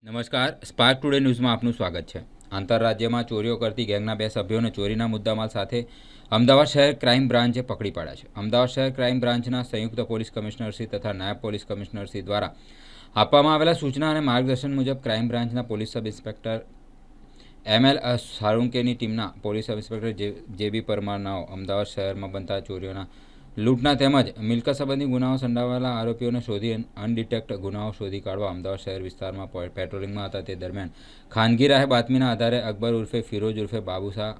નમસ્કાર, spark today ન્યૂઝમાં આપનું સ્વાગત છે। આંતરરાજ્યમાં ચોરીઓ કરતી ગેંગના બે સભ્યોને ચોરીના મુદ્દામાલ સાથે અમદાવાદ શહેર ક્રાઇમ બ્રાન્ચે પકડી પાડ્યા છે। અમદાવાદ શહેર ક્રાઇમ બ્રાન્ચના સંયુક્ત પોલીસ કમિશનરશ્રી તથા નાયબ પોલીસ કમિશનરશ્રી દ્વારા આપવામાં આવેલા સૂચના અને માર્ગદર્શન મુજબ ક્રાઇમ બ્રાન્ચના પોલીસ સબ ઇન્સ્પેક્ટર ML સાળુંકેની ટીમના પોલીસ સબ ઇન્સ્પેક્ટર JB પરમારનાઓ અમદાવાદ શહેરમાં બનતા ચોરીઓના લૂંટના તેમજ મિલકત સંબંધી ગુનાઓ સંડોવાયેલા આરોપીઓને શોધી અનડિટેક્ટ ગુનાઓ શોધી કાઢવા અમદાવાદ શહેર વિસ્તારમાં પેટ્રોલિંગમાં હતા। તે દરમિયાન ખાનગી રાહે બાતમીના આધારે અકબર ઉર્ફે ફિરોજ ઉર્ફે બાબુશાહ,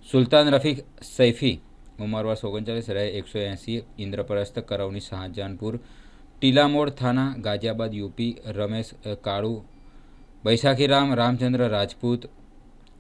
સુલતાન રફીક સૈફી ઉંમર વર્ષ 39 રહે 180 ઇન્દ્રપ્રસ્થ કરવની શાહજહાનપુર ટીલામોડ થાના ગાઝિયાબાદ UP, રમેશ કાળુ બૈશાખીરામ રામચંદ્ર રાજપૂત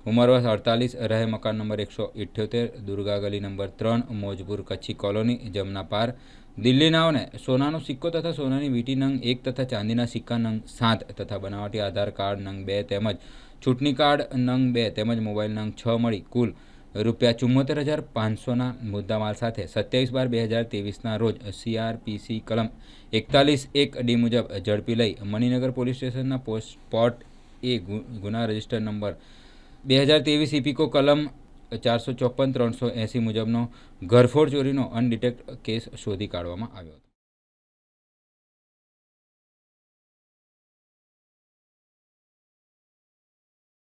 ઉંમર વર્ષ 48 રહે મકાન નંબર 178 દુર્ગા ગલી નંબર 3 મોજપુર કચ્છી કોલોની જમના પાર દિલ્હીનાઓને સોનાનો સિક્કો તથા સોનાની વીંટી નંગ 1 તથા ચાંદીના સિક્કા નંગ 7 તથા બનાવટી આધાર કાર્ડ નંગ 2 તેમજ ચૂંટણી કાર્ડ નંગ 2 તેમજ મોબાઈલ નંગ 6 મળી કુલ ₹74,500ના મુદ્દામાલ સાથે 27/12/2023ના રોજ CRPC કલમ 41(1)D મુજબ ઝડપી લઈ મણિનગર પોલીસ સ્ટેશનના પોર્ટ A ગુના રજિસ્ટર નંબર 2023 ઇપિકો કલમ 454-380 મુજબનો ઘરફોડ ચોરીનો અનડિટેક્ટ કેસ શોધી કાઢવામાં આવ્યો હતો।